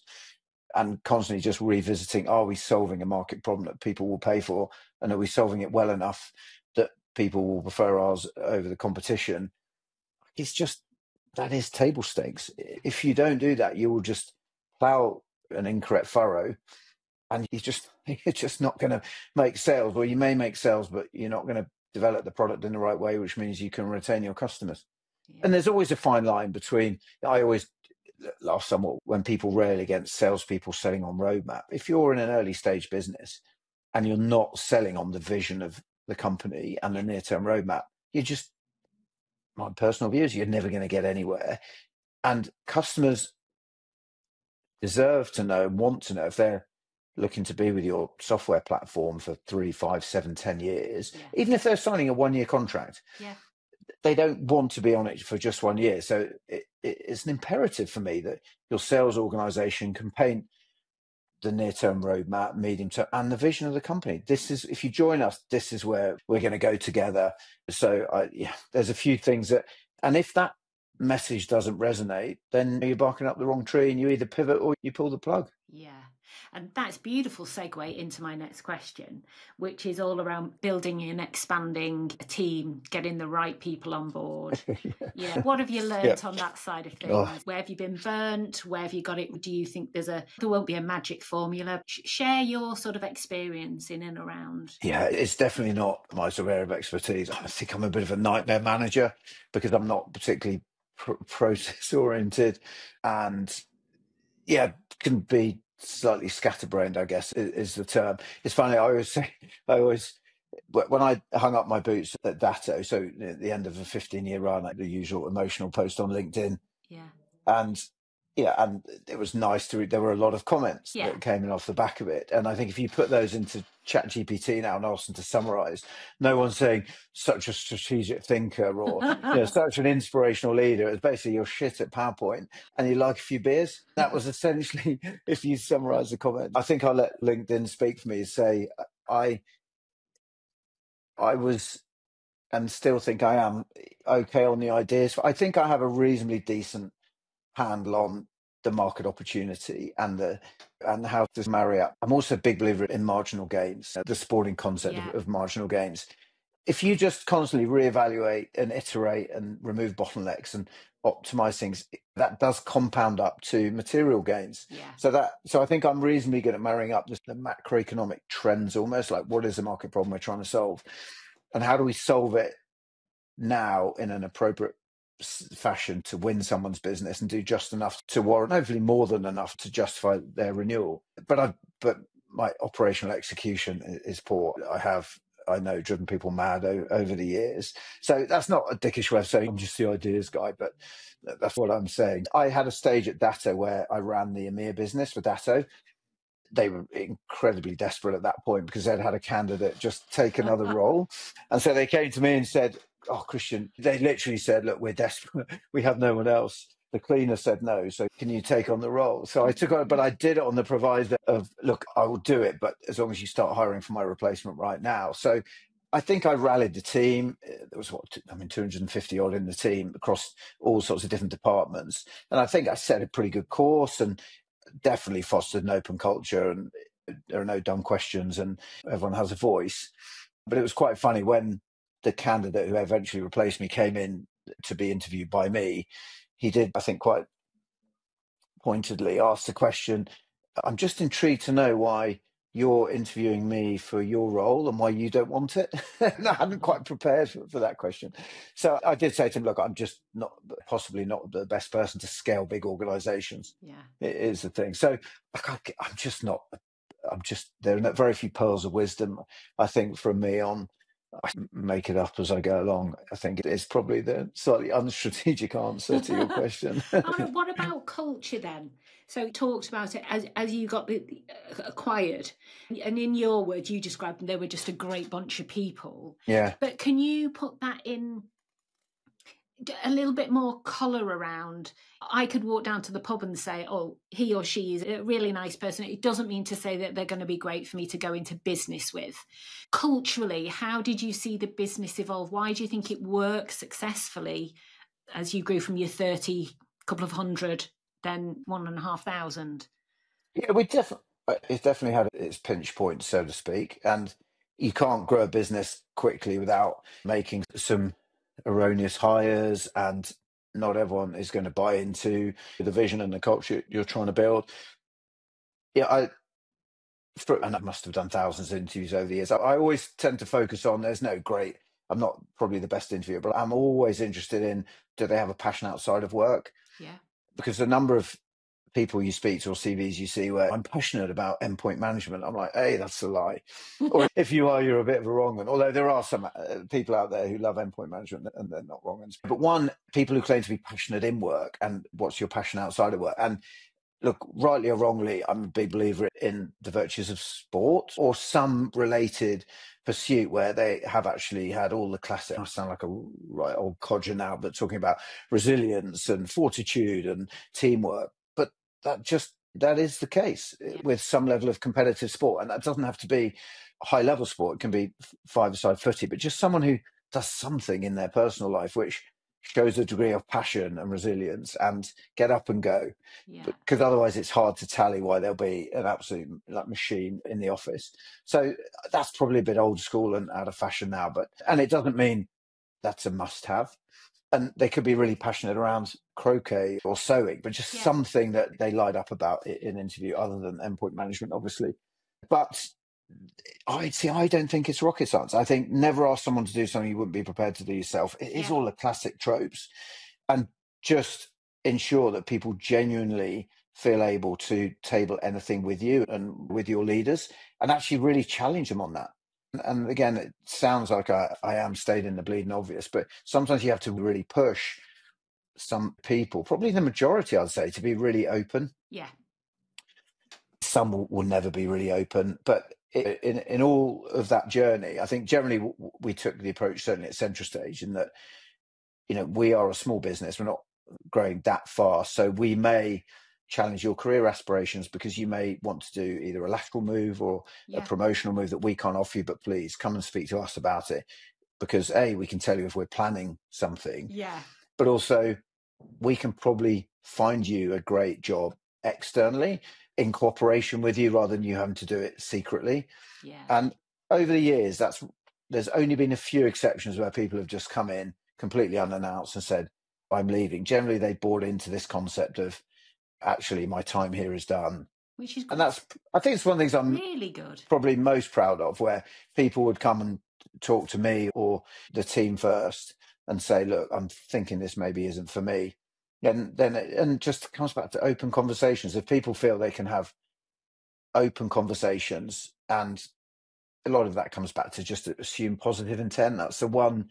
and constantly just revisiting, are we solving a market problem that people will pay for? And are we solving it well enough that people will prefer ours over the competition? It's just, that is table stakes. If you don't do that, you will just plow an incorrect furrow, and you're just not going to make sales. Well, you may make sales, but you're not going to develop the product in the right way, which means you can retain your customers. And there's always a fine line between, I always laugh somewhat when people rail against salespeople selling on roadmap. If you're in an early stage business and you're not selling on the vision of the company and the near-term roadmap, my personal view is you're never going to get anywhere. And customers deserve to know and want to know, if they're looking to be with your software platform for 3, 5, 7, 10 years, even if they're signing a 1-year contract, they don't want to be on it for just 1 year. So it's an imperative for me that your sales organization can paint the near-term roadmap, medium term, and the vision of the company. This is, if you join us, this is where we're going to go together. So there's a few things that, and if that message doesn't resonate, then you're barking up the wrong tree, and you either pivot or you pull the plug. Yeah. And that's beautiful segue into my next question, which is all around building and expanding a team, getting the right people on board. What have you learned on that side of things? Where have you been burnt? Where have you got it? Do you think there won't be a magic formula? Share your sort of experience in and around. Yeah, it's definitely not my sort of area of expertise. I think I'm a bit of a nightmare manager because I'm not particularly process oriented, and can be slightly scatterbrained, I guess is the term. It's funny, when I hung up my boots at Datto, so at the end of a 15-year run, like the usual emotional post on LinkedIn, and it was nice to read. There were a lot of comments that came in off the back of it, and I think if you put those into ChatGPT now and ask them to summarize, no one's saying such a strategic thinker or such an inspirational leader. It's basically you're shit at PowerPoint and you like a few beers. That was essentially, if you summarize the comment. I think I'll let LinkedIn speak for me. Say I was, and still think I am, okay on the ideas. I think I have a reasonably decent handle on the market opportunity and how to marry up. I'm also a big believer in marginal gains, the sporting concept of marginal gains. If you just constantly reevaluate and iterate and remove bottlenecks and optimize things, that does compound up to material gains. So I think I'm reasonably good at marrying up the macroeconomic trends, almost like what is the market problem we're trying to solve and how do we solve it now in an appropriate fashion to win someone's business and do just enough to warrant, hopefully more than enough to justify their renewal. But my operational execution is poor. I know driven people mad over the years. So that's not a dickish way of saying I'm just the ideas guy, but that's what I'm saying. I had a stage at Datto where I ran the EMEA business for Datto. They were incredibly desperate at that point because they'd had a candidate just take another role. And so they came to me and said, "Oh, Christian," they literally said, "Look, we're desperate. We have no one else." The cleaner said no. So can you take on the role? So I took on, but I did it on the proviso of, look, I will do it, but as long as you start hiring for my replacement right now. So I think I rallied the team. There was 250 odd in the team across all sorts of different departments. And I think I set a pretty good course and definitely fostered an open culture, and there are no dumb questions and everyone has a voice. But it was quite funny when the candidate who eventually replaced me came in to be interviewed by me. He did, I think, quite pointedly ask the question, "I'm just intrigued to know why you're interviewing me for your role and why you don't want it." And I hadn't quite prepared for that question. So I did say to him, "Look, I'm just possibly not the best person to scale big organizations." It is the thing. So there are very few pearls of wisdom, I think, from me on I make it up as I go along. I think it's probably the slightly unstrategic answer to your question. What about culture then? So you talked about it as you got acquired, and in your words, you described them, they were just a great bunch of people. Yeah. But can you put that in a little bit more colour around? I could walk down to the pub and say, oh, he or she is a really nice person. It doesn't mean to say that they're going to be great for me to go into business with. Culturally, how did you see the business evolve? Why do you think it worked successfully as you grew from your 30, couple of hundred, then 1,500? Yeah, it's definitely had its pinch points, so to speak. And you can't grow a business quickly without making some erroneous hires, and not everyone is going to buy into the vision and the culture you're trying to build. Yeah, and I must have done thousands of interviews over the years. I always tend to focus on I'm not probably the best interviewer, but I'm always interested in, do they have a passion outside of work? Yeah. Because the number of people you speak to or CVs you see where I'm passionate about endpoint management, I'm like, hey, that's a lie. Or if you are, you're a bit of a wrong one. Although there are some people out there who love endpoint management and they're not wrong. But people who claim to be passionate in work, and what's your passion outside of work? And look, rightly or wrongly, I'm a big believer in the virtues of sport or some related pursuit where they have actually had all the classic, I sound like a right old codger now, but talking about resilience and fortitude and teamwork. But that is the case with some level of competitive sport. And that doesn't have to be high level sport. It can be five-a-side footy, but just someone who does something in their personal life which shows a degree of passion and resilience and get up and go. Yeah. Because otherwise it's hard to tally why there'll be an absolute machine in the office. So that's probably a bit old school and out of fashion now, and it doesn't mean that's a must have. And they could be really passionate around croquet or sewing, but just something that they light up about in an interview other than endpoint management, obviously. But I don't think it's rocket science. I think never ask someone to do something you wouldn't be prepared to do yourself. It is all the classic tropes. And just ensure that people genuinely feel able to table anything with you and with your leaders, and actually really challenge them on that. And again, it sounds like I am stating the bleeding obvious, but sometimes you have to really push some people, probably the majority, I'd say, to be really open. Yeah. Some will never be really open, but in all of that journey, I think generally we took the approach, certainly at CentraStage, in that, we are a small business. We're not growing that fast. So we may challenge your career aspirations because you may want to do either a lateral move or a promotional move that we can't offer you, but please come and speak to us about it, because we can tell you if we're planning something. Yeah. But also we can probably find you a great job externally in cooperation with you rather than you having to do it secretly. Yeah. And over the years, there's only been a few exceptions where people have just come in completely unannounced and said, I'm leaving. Generally, they bought into this concept of, actually, my time here is done. Which is good. And I think it's one of the things I'm really good, probably most proud of, where people would come and talk to me or the team first and say, look, I'm thinking this maybe isn't for me. And just comes back to open conversations. If people feel they can have open conversations, and a lot of that comes back to just assume positive intent. That's the one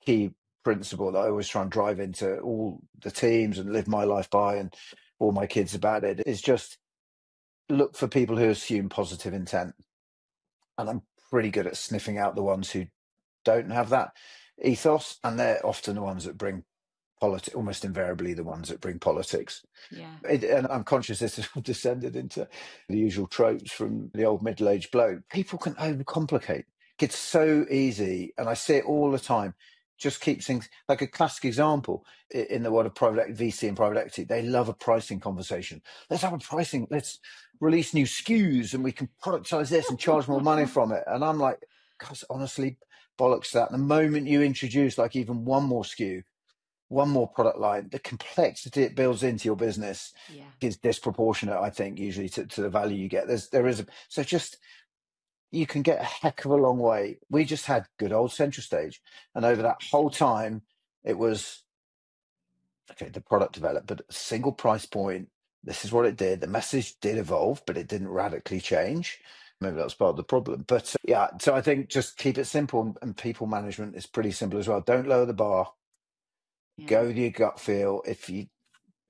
key principle that I always try and drive into all the teams and live my life by, and all my kids about it, is just look for people who assume positive intent. And I'm pretty good at sniffing out the ones who don't have that ethos, and they're often the ones that bring politics, almost invariably the ones that bring politics. Yeah. And I'm conscious this has descended into the usual tropes from the old middle-aged bloke. People can overcomplicate. It's so easy, and I see it all the time. Just keep things, like a classic example in the world of VC and private equity. They love a pricing conversation. Let's release new SKUs and we can productize this and charge more money from it. And I'm like, guys, honestly, bollocks that. The moment you introduce like even one more SKU, one more product line, the complexity it builds into your business is disproportionate, I think, usually to the value you get. You can get a heck of a long way. We just had good old CentraStage, and over that whole time, it was the product developed, but a single price point. This is what it did. The message did evolve, but it didn't radically change. maybe that's part of the problem. But yeah, so I think just keep it simple, and people management is pretty simple as well. Don't lower the bar. Yeah. Go with your gut feel. If you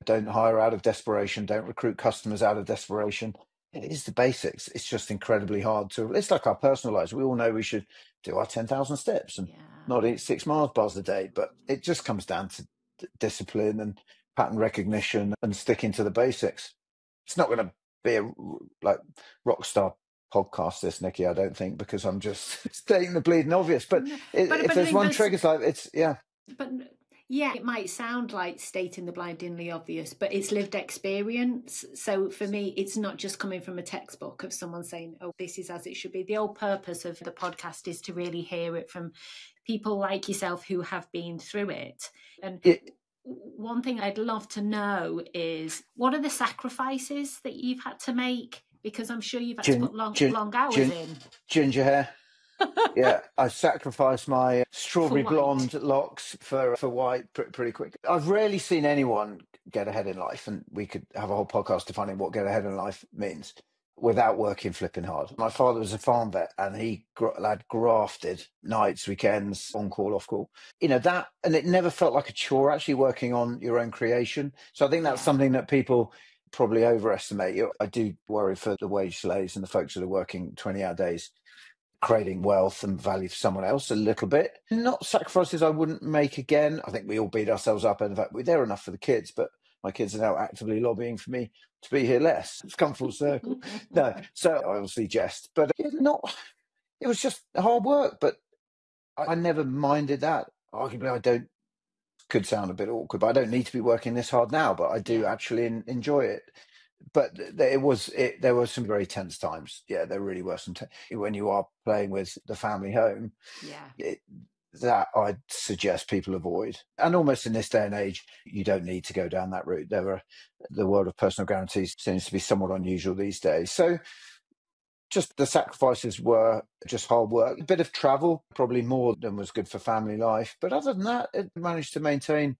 don't hire out of desperation, don't recruit customers out of desperation. It is the basics. It's just incredibly hard to. It's like our personal lives. We all know we should do our 10,000 steps and not eat 6 Mars bars a day, but it just comes down to discipline and pattern recognition and sticking to the basics. It's not going to be a like rock star podcast, this, Nikki, I don't think, because I'm just stating the bleeding obvious. But No, if there's one trigger, like it's But yeah, it might sound like stating the blindingly obvious, but it's lived experience. So for me, it's not just coming from a textbook of someone saying, oh, this is as it should be. The whole purpose of the podcast is to really hear it from people like yourself who have been through it. And one thing I'd love to know is, what are the sacrifices that you've had to make? Because I'm sure you've had to put long hours in. Ginger hair. Yeah, I sacrificed my strawberry blonde locks for white pretty quick. I've rarely seen anyone get ahead in life, and we could have a whole podcast defining what get ahead in life means, without working flipping hard. My father was a farm vet, and he grafted nights, weekends, on call, off call. You know, that, and it never felt like a chore actually working on your own creation. So I think that's something that people probably overestimate. I do worry for the wage slaves and the folks that are working 20-hour days, creating wealth and value for someone else a little bit. Not sacrifices I wouldn't make again. I think we all beat ourselves up, and in fact, we're there enough for the kids, but my kids are now actively lobbying for me to be here less. It's come full circle. No, so I obviously jest, but it was just hard work, but I never minded that. Arguably, could sound a bit awkward, but I don't need to be working this hard now, but I do actually enjoy it. But there were some very tense times. Yeah, there really were some. When you are playing with the family home, that I'd suggest people avoid. And almost in this day and age, you don't need to go down that route. The world of personal guarantees seems to be somewhat unusual these days. So just the sacrifices were just hard work. A bit of travel, probably more than was good for family life. But other than that, it managed to maintain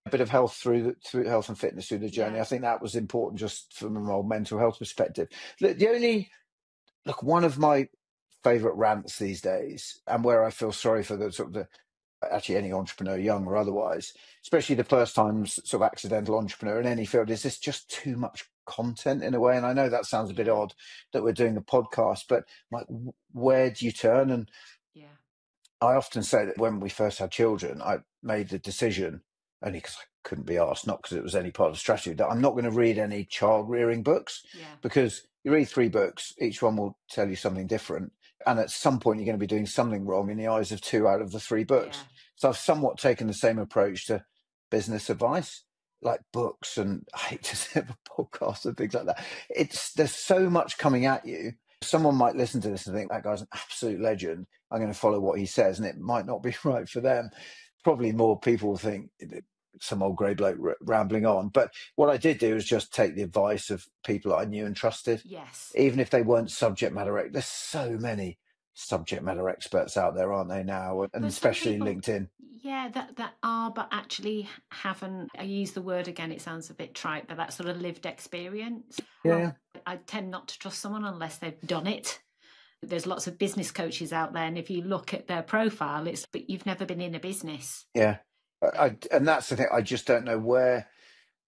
a bit of health through health and fitness through the journey. I think that was important just from a more mental health perspective. One of my favorite rants these days, and where I feel sorry for actually any entrepreneur, young or otherwise, especially the first time sort of accidental entrepreneur in any field, is this just too much content in a way? And I know that sounds a bit odd that we're doing a podcast, but like, where do you turn? And I often say that when we first had children, I made the decision, only because I couldn't be asked, not because it was any part of the strategy, that I'm not going to read any child rearing books, because you read 3 books, each one will tell you something different. And at some point, you're going to be doing something wrong in the eyes of 2 out of the 3 books. So I've somewhat taken the same approach to business advice, like books, and I hate to say a podcast and things like that. There's so much coming at you. Someone might listen to this and think, that guy's an absolute legend, I'm going to follow what he says, and it might not be right for them. Probably more people think some old grey bloke rambling on. But what I did do is just take the advice of people I knew and trusted. Even if they weren't subject matter experts. There's so many subject matter experts out there, aren't they now? And especially people, LinkedIn. Yeah, that are, but actually haven't. I use the word again, it sounds a bit trite, but that sort of lived experience. Yeah. I tend not to trust someone unless they've done it. There's lots of business coaches out there, and if you look at their profile, but you've never been in a business. Yeah. And that's the thing. I just don't know where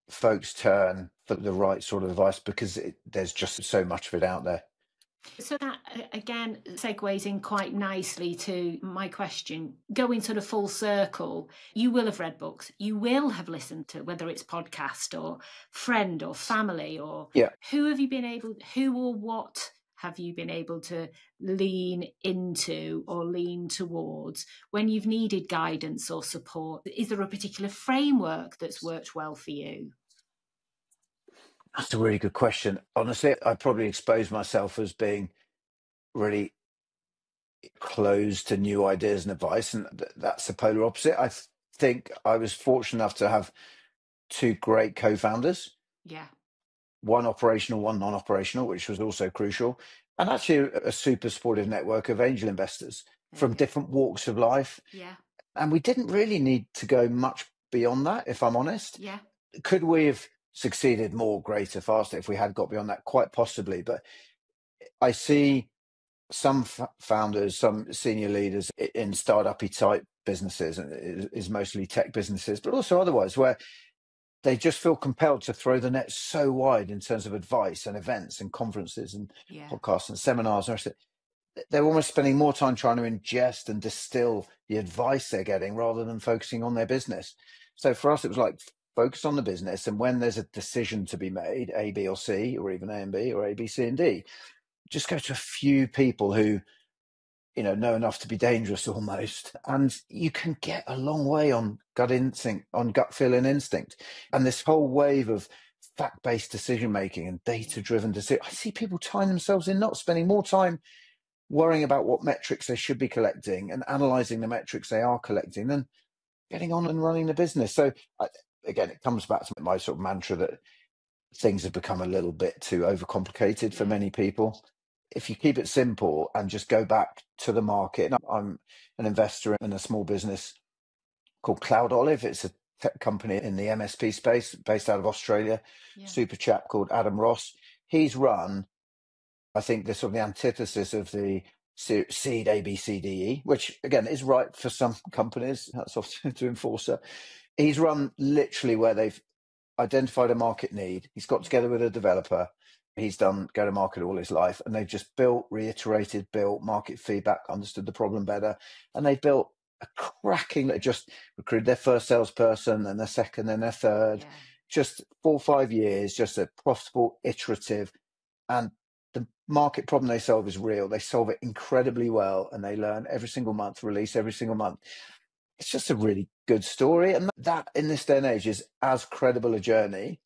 folks turn for the right sort of advice, because there's just so much of it out there. So that, again, segues in quite nicely to my question. Going sort of full circle, you will have read books. You will have listened to, whether it's podcast or friend or family, or who or what have you been able to lean into or lean towards when you've needed guidance or support? Is there a particular framework that's worked well for you? That's a really good question. Honestly, I probably exposed myself as being really closed to new ideas and advice, and that's the polar opposite. I think I was fortunate enough to have 2 great co-founders. One operational, one non-operational, which was also crucial. And actually a super supportive network of angel investors from different walks of life. And we didn't really need to go much beyond that, if I'm honest. Could we have succeeded more, greater, faster if we had got beyond that? Quite possibly. But I see some founders, some senior leaders in startup-y type businesses, and it is mostly tech businesses, but also otherwise, where they just feel compelled to throw the net so wide in terms of advice and events and conferences and podcasts and seminars. They're almost spending more time trying to ingest and distill the advice they're getting rather than focusing on their business. So for us, it was like, focus on the business. And when there's a decision to be made, A, B, or C, or even A and B, or A, B, C, and D, just go to a few people who, know enough to be dangerous almost. And you can get a long way on gut instinct, on gut feel and instinct. And this whole wave of fact-based decision-making and data-driven decision, I see people tying themselves in, not spending more time worrying about what metrics they should be collecting and analyzing the metrics they are collecting than getting on and running the business. So again, it comes back to my sort of mantra that things have become a little bit too overcomplicated for many people. If you keep it simple and just go back to the market, I'm an investor in a small business called Cloud Olive. It's a tech company in the MSP space based out of Australia. Super chap called Adam Ross. He's run, I think, the sort of the antithesis of the seed A, B, C, D, E, which again is right for some companies. That's often to Inforcer. He's run literally where they've identified a market need. He's got together with a developer. He's done go-to-market all his life, and they've just built market feedback, understood the problem better, and they built a cracking. They just recruited their first salesperson, and their second, and their third. Just 4 or 5 years, just a profitable, iterative, and the market problem they solve is real. They solve it incredibly well, and they learn every single month, release every single month. It's just a really good story, and that in this day and age is as credible a journey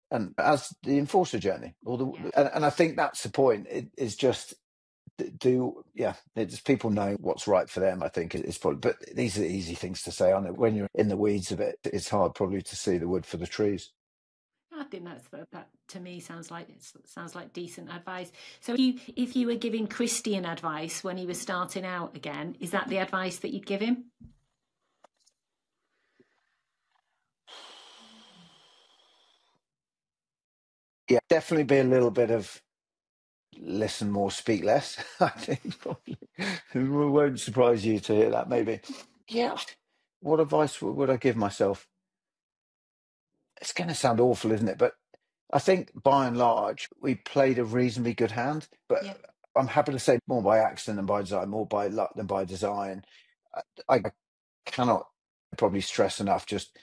and as the Inforcer journey. And I think that's the point. It is just it's people know what's right for them. I think it's probably, but these are easy things to say, aren't it? When you're in the weeds of it, it's hard probably to see the wood for the trees. I think that to me sounds like decent advice. So if you were giving Christian advice when he was starting out again, is that the advice that you'd give him? Yeah, definitely be a little bit of listen more, speak less. I think probably it won't surprise you to hear that. Maybe, yeah. What advice would I give myself? It's going to sound awful, isn't it? But I think by and large, we played a reasonably good hand. But I'm happy to say more by accident than by design, more by luck than by design. I cannot probably stress enough, just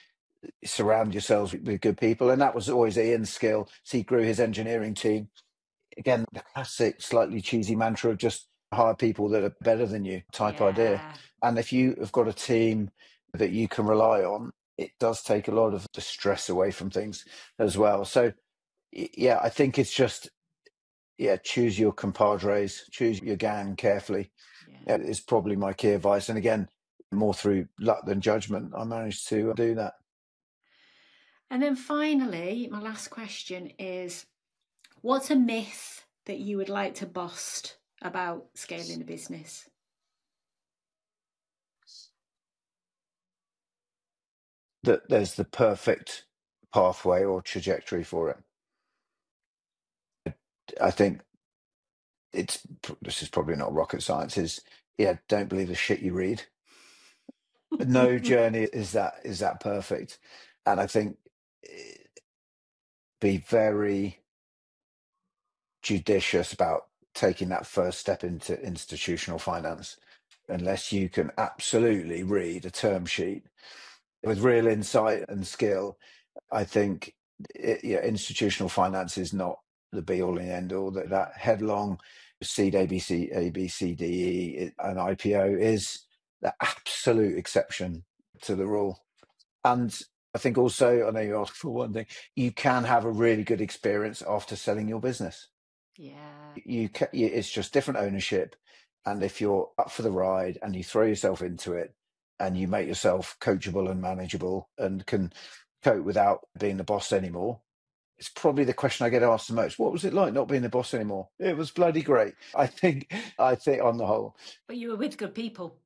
surround yourselves with good people. And that was always Ian's skill. So he grew his engineering team. Again, the classic, slightly cheesy mantra of just hire people that are better than you type idea. And if you have got a team that you can rely on, it does take a lot of the stress away from things as well. So, yeah, I think it's just, choose your compadres, choose your gang carefully. Is probably my key advice. And again, more through luck than judgment, I managed to do that. And then finally, my last question is, what's a myth that you would like to bust about scaling a business? That there's the perfect pathway or trajectory for it. I think this is probably not rocket science, don't believe the shit you read. No journey is that perfect. And I think be very judicious about taking that first step into institutional finance, unless you can absolutely read a term sheet with real insight and skill. I think institutional finance is not the be all and end all. That headlong seed ABCDE an IPO is the absolute exception to the rule. And I think also, I know you asked for one thing, you can have a really good experience after selling your business. It's just different ownership. And if you're up for the ride and you throw yourself into it and you make yourself coachable and manageable and can cope without being the boss anymore, it's probably the question I get asked the most. What was it like not being the boss anymore? It was bloody great. I think on the whole. But you were with good people.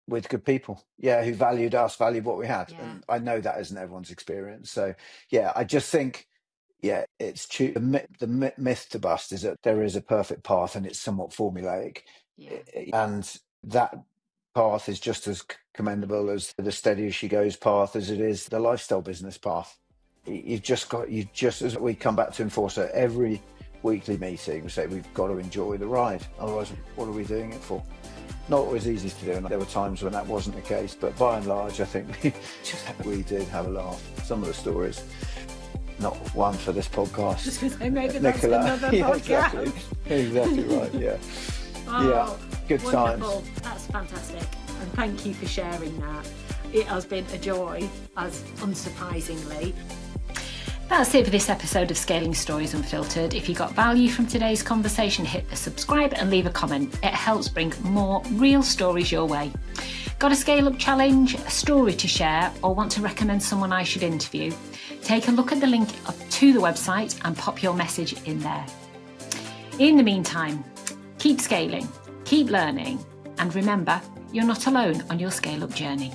With good people, who valued us, valued what we had. And I know that isn't everyone's experience. So, I just think, it's true. The myth to bust is that there is a perfect path and it's somewhat formulaic. And that path is just as commendable as the steady as she goes path as it is the lifestyle business path. As we come back to Inforcer every weekly meeting, we say we've got to enjoy the ride. Otherwise, what are we doing it for? Not always easy to do, and there were times when that wasn't the case, but by and large, I think we did have a laugh. Some of the stories, not one for this podcast. Just because maybe that's another podcast. Exactly right, yeah. Oh, yeah, good wonderful. times. That's fantastic. And thank you for sharing that. It has been a joy, as unsurprisingly. That's it for this episode of Scaling Stories Unfiltered. If you got value from today's conversation, hit the subscribe and leave a comment. It helps bring more real stories your way. Got a scale-up challenge, a story to share, or want to recommend someone I should interview? Take a look at the link to the website and pop your message in there. In the meantime, keep scaling, keep learning, and remember, you're not alone on your scale-up journey.